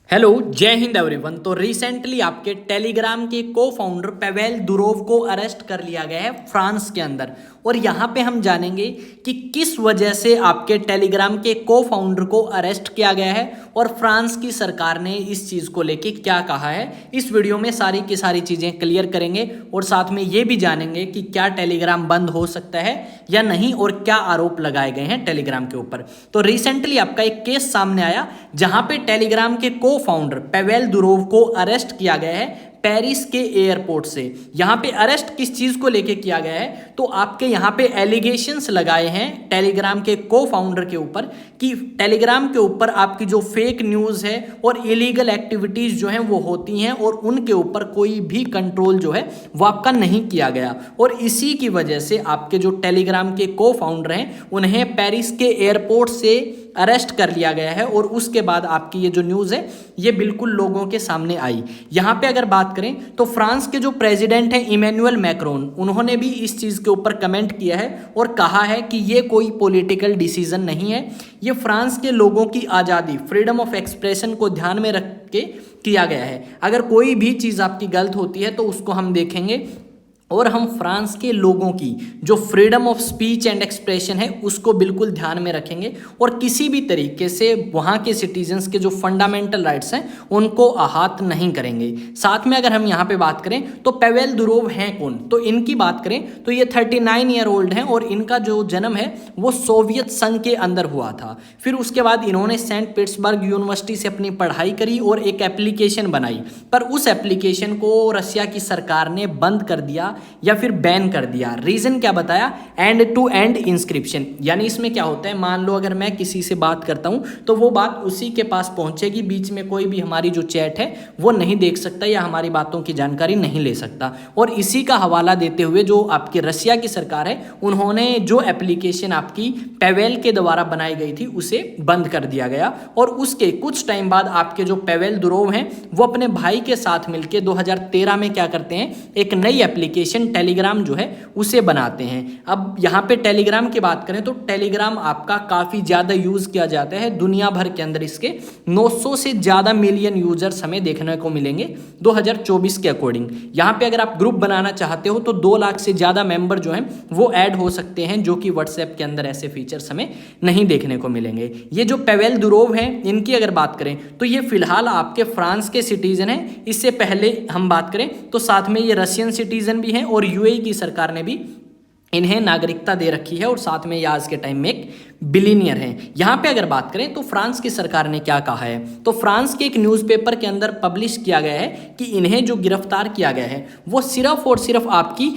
Hello, जय Hind everyone. तो recently आपके टेलीग्राम के को फाउंडर पवेल दुरोव को अरेस्ट कर लिया गया है फ्रांस के अंदर। और यहाँ पे हम जानेंगे कि किस वजह से आपके टेलीग्राम के को फाउंडर को अरेस्ट किया गया है और फ्रांस की सरकार ने इस चीज़ को लेके क्या कहा है। इस वीडियो में सारी की सारी चीज़ें क्लियर करेंगे और साथ में ये भी जानेंगे कि क्या टेलीग्राम बंद हो सकता है या नहीं और क्या आरोप लगाए गए हैं टेलीग्राम के ऊपर। तो रिसेंटली आपका एक केस सामने आया जहां पे टेलीग्राम के को फाउंडर पवेल दुरोव को अरेस्ट किया गया है पेरिस के एयरपोर्ट से। यहां पे अरेस्ट किस चीज को लेके किया गया है, तो आपके यहां पे एलिगेशंस लगाए हैं टेलीग्राम के को फाउंडर के ऊपर कि टेलीग्राम के ऊपर आपकी जो फेक न्यूज है और इलीगल एक्टिविटीज जो हैं वो होती हैं और उनके ऊपर कोई भी कंट्रोल जो है वो आपका नहीं किया गया। और इसी की वजह से आपके जो टेलीग्राम के को फाउंडर हैं उन्हें पेरिस के एयरपोर्ट से अरेस्ट कर लिया गया है। और उसके बाद आपकी ये जो न्यूज़ है ये बिल्कुल लोगों के सामने आई। यहाँ पे अगर बात करें तो फ्रांस के जो प्रेसिडेंट हैं इमैनुअल मैक्रोन, उन्होंने भी इस चीज़ के ऊपर कमेंट किया है और कहा है कि ये कोई पॉलिटिकल डिसीजन नहीं है, ये फ्रांस के लोगों की आज़ादी, फ्रीडम ऑफ एक्सप्रेशन को ध्यान में रख के किया गया है। अगर कोई भी चीज़ आपकी गलत होती है तो उसको हम देखेंगे और हम फ्रांस के लोगों की जो freedom of speech and expression है उसको बिल्कुल ध्यान में रखेंगे और किसी भी तरीके से वहाँ के सिटीजन्स के जो फंडामेंटल राइट्स हैं उनको आहत नहीं करेंगे। साथ में अगर हम यहाँ पे बात करें तो पवेल दुरोव हैं कौन, तो इनकी बात करें तो ये 39 ईयर ओल्ड हैं और इनका जो जन्म है वो सोवियत संघ के अंदर हुआ था। फिर उसके बाद इन्होंने सेंट पीटर्सबर्ग यूनिवर्सिटी से अपनी पढ़ाई करी और एक एप्लीकेशन बनाई, पर उस एप्लीकेशन को रशिया की सरकार ने बंद कर दिया या फिर बैन कर दिया। रीजन क्या बताया, एंड टू एंड इंस्क्रिप्शन। यानी इसमें क्या होता है, मान लो अगर मैं किसी से बात करता हूं तो वो बात उसी के पास पहुंचेगी, बीच में कोई भी हमारी जो चैट है वो नहीं देख सकता या हमारी बातों की जानकारी नहीं ले सकता। और इसी का हवाला देते हुए जो आपकी रशिया की सरकार है उन्होंने जो एप्लीकेशन आपकी पवेल के द्वारा बनाई गई थी उसे बंद कर दिया गया। और उसके कुछ टाइम बाद आपके जो पवेल दुरोव हैं वो अपने भाई के साथ मिलकर 2013 में क्या करते हैं, एक नई एप्लीकेशन टेलीग्राम जो है उसे बनाते हैं। अब यहाँ पे टेलीग्राम की बात करें तो टेलीग्राम आपका काफ़ी ज़्यादा यूज़ किया जाता है दुनिया भर के अंदर। इसके 900 से ज़्यादा मिलियन यूजर्स हमें देखने को मिलेंगे 2024 के अकॉर्डिंग। यहाँ पे अगर आप ग्रुप बनाना चाहते हो तो 2 लाख से ज़्यादा मेंबर जो हैं वो ऐड हो सकते हैं, जो कि व्हाट्सएप के अंदर ऐसे फीचर्स हमें नहीं देखने को मिलेंगे। ये जो पवेल दुरोव हैं इनकी अगर बात करें तो ये फिलहाल आपके फ्रांस के सिटीजन हैं। इससे पहले हम बात करें तो साथ में ये रशियन सिटीजन भी हैं और यूएई की सरकार ने भी इन्हें नागरिकता दे रखी है और साथ में ये आज के टाइम में एक बिलियनियर हैं। यहाँ पे अगर बात करें तो फ्रांस की सरकार ने क्या कहा है, तो फ्रांस के एक न्यूज़पेपर के अंदर पब्लिश किया गया है कि इन्हें जो गिरफ्तार किया गया है वो सिर्फ और सिर्फ आपकी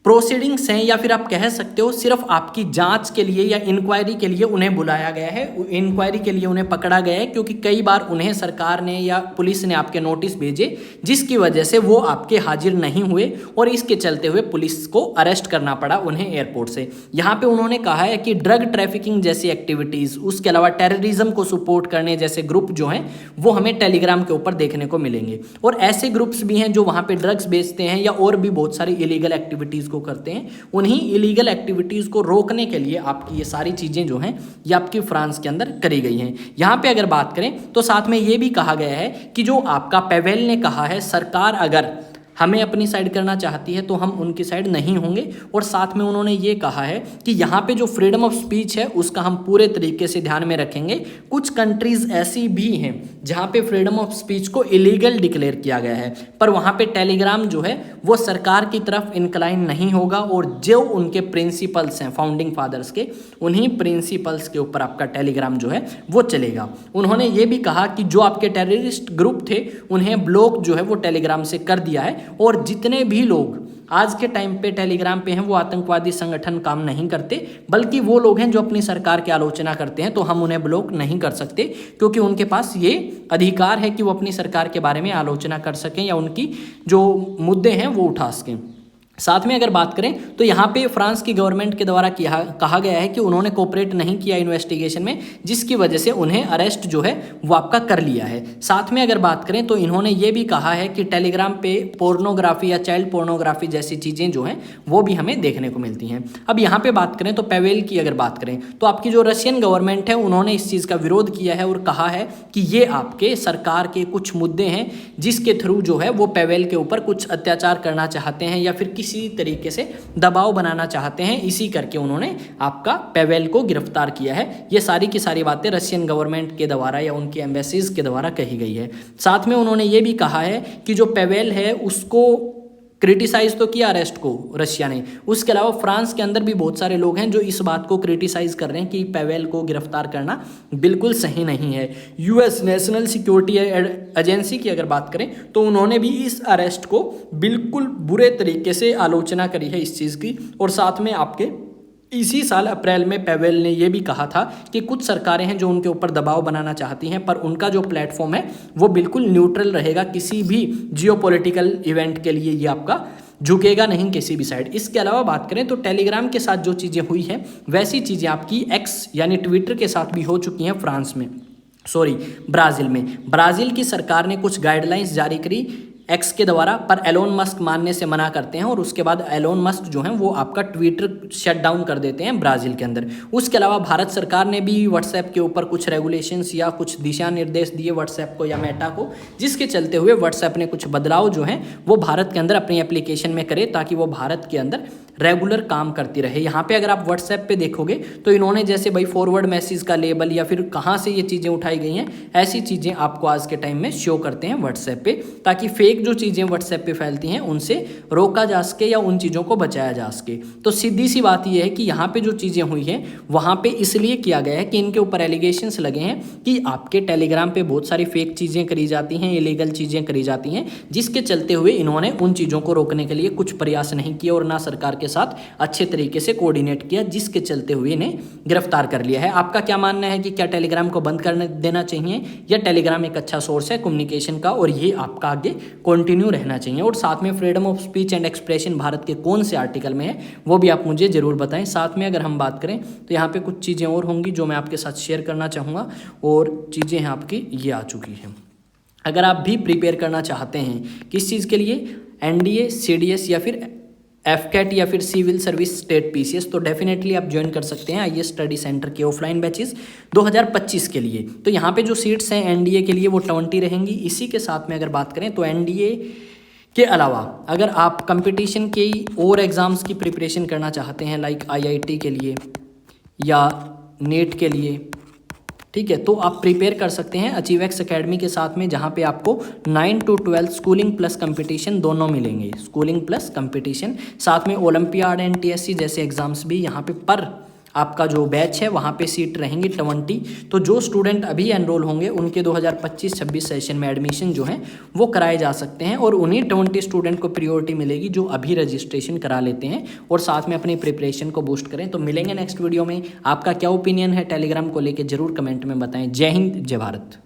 प्रोसीडिंग्स हैं, या फिर आप कह सकते हो सिर्फ आपकी जांच के लिए या इंक्वायरी के लिए उन्हें बुलाया गया है, इंक्वायरी के लिए उन्हें पकड़ा गया है। क्योंकि कई बार उन्हें सरकार ने या पुलिस ने आपके नोटिस भेजे जिसकी वजह से वो आपके हाजिर नहीं हुए और इसके चलते हुए पुलिस को अरेस्ट करना पड़ा उन्हें एयरपोर्ट से। यहाँ पे उन्होंने कहा है कि ड्रग ट्रैफिकिंग जैसी एक्टिविटीज़, उसके अलावा टेररिज्म को सपोर्ट करने जैसे ग्रुप जो हैं वो हमें टेलीग्राम के ऊपर देखने को मिलेंगे। और ऐसे ग्रुप्स भी हैं जो वहाँ पर ड्रग्स बेचते हैं या और भी बहुत सारी इलीगल एक्टिविटीज़ को करते हैं। उन्हीं इलीगल एक्टिविटीज को रोकने के लिए आपकी ये सारी चीजें जो हैं ये आपकी फ्रांस के अंदर करी गई हैं। यहां पे अगर बात करें तो साथ में ये भी कहा गया है कि जो आपका पवेल ने कहा है सरकार अगर हमें अपनी साइड करना चाहती है तो हम उनकी साइड नहीं होंगे। और साथ में उन्होंने ये कहा है कि यहाँ पे जो फ्रीडम ऑफ स्पीच है उसका हम पूरे तरीके से ध्यान में रखेंगे। कुछ कंट्रीज ऐसी भी हैं जहाँ पे फ्रीडम ऑफ स्पीच को इलीगल डिक्लेयर किया गया है, पर वहाँ पे टेलीग्राम जो है वो सरकार की तरफ इंक्लाइन नहीं होगा और जो उनके प्रिंसिपल्स हैं फाउंडिंग फादर्स के, उन्हीं प्रिंसिपल्स के ऊपर आपका टेलीग्राम जो है वो चलेगा। उन्होंने ये भी कहा कि जो आपके टेररिस्ट ग्रुप थे उन्हें ब्लॉक जो है वो टेलीग्राम से कर दिया है और जितने भी लोग आज के टाइम पे टेलीग्राम पे हैं वो आतंकवादी संगठन काम नहीं करते, बल्कि वो लोग हैं जो अपनी सरकार की आलोचना करते हैं, तो हम उन्हें ब्लॉक नहीं कर सकते क्योंकि उनके पास ये अधिकार है कि वो अपनी सरकार के बारे में आलोचना कर सकें या उनकी जो मुद्दे हैं वो उठा सकें। साथ में अगर बात करें तो यहाँ पे फ्रांस की गवर्नमेंट के द्वारा कहा गया है कि उन्होंने कोऑपरेट नहीं किया इन्वेस्टिगेशन में, जिसकी वजह से उन्हें अरेस्ट जो है वो आपका कर लिया है। साथ में अगर बात करें तो इन्होंने ये भी कहा है कि टेलीग्राम पे पोर्नोग्राफी या चाइल्ड पोर्नोग्राफी जैसी चीज़ें जो हैं वो भी हमें देखने को मिलती हैं। अब यहाँ पे बात करें तो पैवेल की अगर बात करें तो आपकी जो रशियन गवर्नमेंट है उन्होंने इस चीज़ का विरोध किया है और कहा है कि ये आपके सरकार के कुछ मुद्दे हैं जिसके थ्रू जो है वो पैवेल के ऊपर कुछ अत्याचार करना चाहते हैं या फिर किसी तरीके से दबाव बनाना चाहते हैं, इसी करके उन्होंने आपका पैवेल को गिरफ्तार किया है। ये सारी की सारी बातें रशियन गवर्नमेंट के द्वारा या उनकी एम्बेसीज के द्वारा कही गई है। साथ में उन्होंने ये भी कहा है कि जो पैवेल है उसको क्रिटिसाइज तो किया अरेस्ट को रशिया ने, उसके अलावा फ्रांस के अंदर भी बहुत सारे लोग हैं जो इस बात को क्रिटिसाइज कर रहे हैं कि पैवेल को गिरफ्तार करना बिल्कुल सही नहीं है। यूएस नेशनल सिक्योरिटी एजेंसी की अगर बात करें तो उन्होंने भी इस अरेस्ट को बिल्कुल बुरे तरीके से आलोचना करी है इस चीज़ की। और साथ में आपके इसी साल अप्रैल में पैवेल ने यह भी कहा था कि कुछ सरकारें हैं जो उनके ऊपर दबाव बनाना चाहती हैं, पर उनका जो प्लेटफॉर्म है वो बिल्कुल न्यूट्रल रहेगा, किसी भी जियोपॉलिटिकल इवेंट के लिए ये आपका झुकेगा नहीं किसी भी साइड। इसके अलावा बात करें तो टेलीग्राम के साथ जो चीज़ें हुई हैं वैसी चीज़ें आपकी एक्स यानी ट्विटर के साथ भी हो चुकी हैं ब्राज़ील में। ब्राज़ील की सरकार ने कुछ गाइडलाइंस जारी करी एक्स के द्वारा, पर एलोन मस्क मानने से मना करते हैं और उसके बाद एलोन मस्क जो है वो आपका ट्विटर शट डाउन कर देते हैं ब्राज़ील के अंदर। उसके अलावा भारत सरकार ने भी व्हाट्सएप के ऊपर कुछ रेगुलेशंस या कुछ दिशा निर्देश दिए व्हाट्सएप को या मेटा को, जिसके चलते हुए व्हाट्सएप ने कुछ बदलाव जो हैं वो भारत के अंदर अपनी एप्लीकेशन में करे ताकि वो भारत के अंदर रेगुलर काम करती रहे। यहाँ पे अगर आप व्हाट्सएप पे देखोगे तो इन्होंने जैसे भाई फॉरवर्ड मैसेज का लेबल या फिर कहाँ से ये चीज़ें उठाई गई हैं ऐसी चीज़ें आपको आज के टाइम में शो करते हैं व्हाट्सएप पे, ताकि फेक जो चीज़ें व्हाट्सएप पे फैलती हैं उनसे रोका जा सके या उन चीज़ों को बचाया जा सके। तो सीधी सी बात यह है कि यहाँ पे जो चीज़ें हुई हैं वहाँ पे इसलिए किया गया है कि इनके ऊपर एलिगेशंस लगे हैं कि आपके टेलीग्राम पे बहुत सारी फेक चीज़ें करी जाती हैं, इलीगल चीज़ें करी जाती हैं, जिसके चलते हुए इन्होंने उन चीज़ों को रोकने के लिए कुछ प्रयास नहीं किए और ना सरकार के साथ अच्छे तरीके से कोऑर्डिनेट किया, जिसके चलते हुए इन्हें गिरफ्तार कर लिया है। आपका क्या मानना है कि क्या टेलीग्राम को बंद कर देना चाहिए या टेलीग्राम एक अच्छा सोर्स है कम्युनिकेशन का और ये आपका आगे कंटिन्यू रहना चाहिए? और साथ में freedom of speech and expression Bharat के कौन से आर्टिकल में है वो भी आप मुझे ज़रूर बताएं। साथ में अगर हम बात करें तो यहाँ पे कुछ चीज़ें और होंगी जो मैं आपके साथ शेयर करना चाहूँगा और चीज़ें हैं आपकी ये आ चुकी हैं। अगर आप भी प्रिपेयर करना चाहते हैं किस चीज़ के लिए, एनडीए, सीडीएस या फिर एफकेट या फिर सिविल सर्विस स्टेट पीसीएस, तो डेफिनेटली आप ज्वाइन कर सकते हैं आईएएस स्टडी सेंटर के ऑफलाइन बैचेस 2025 के लिए। तो यहाँ पे जो सीट्स हैं एनडीए के लिए वो 20 रहेंगी। इसी के साथ में अगर बात करें तो एनडीए के अलावा अगर आप कंपटीशन के और एग्ज़ाम्स की प्रिपरेशन करना चाहते हैं लाइक आईआईटी के लिए या नेट के लिए, ठीक है, तो आप प्रिपेयर कर सकते हैं अचीवेक्स एकेडमी के साथ में, जहाँ पे आपको 9 to 12 स्कूलिंग प्लस कंपटीशन दोनों मिलेंगे, स्कूलिंग प्लस कंपटीशन। साथ में ओलंपियाड एंड टीएससी जैसे एग्जाम्स भी यहाँ पे पर आपका जो बैच है वहाँ पे सीट रहेंगी 20। तो जो स्टूडेंट अभी एनरोल होंगे उनके 2025-26 सेशन में एडमिशन जो है वो कराए जा सकते हैं और उन्हीं 20 स्टूडेंट को प्रियोरिटी मिलेगी जो अभी रजिस्ट्रेशन करा लेते हैं और साथ में अपनी प्रिपरेशन को बूस्ट करें। तो मिलेंगे नेक्स्ट वीडियो में। आपका क्या ओपिनियन है टेलीग्राम को लेकर ज़रूर कमेंट में बताएं। जय हिंद, जय भारत।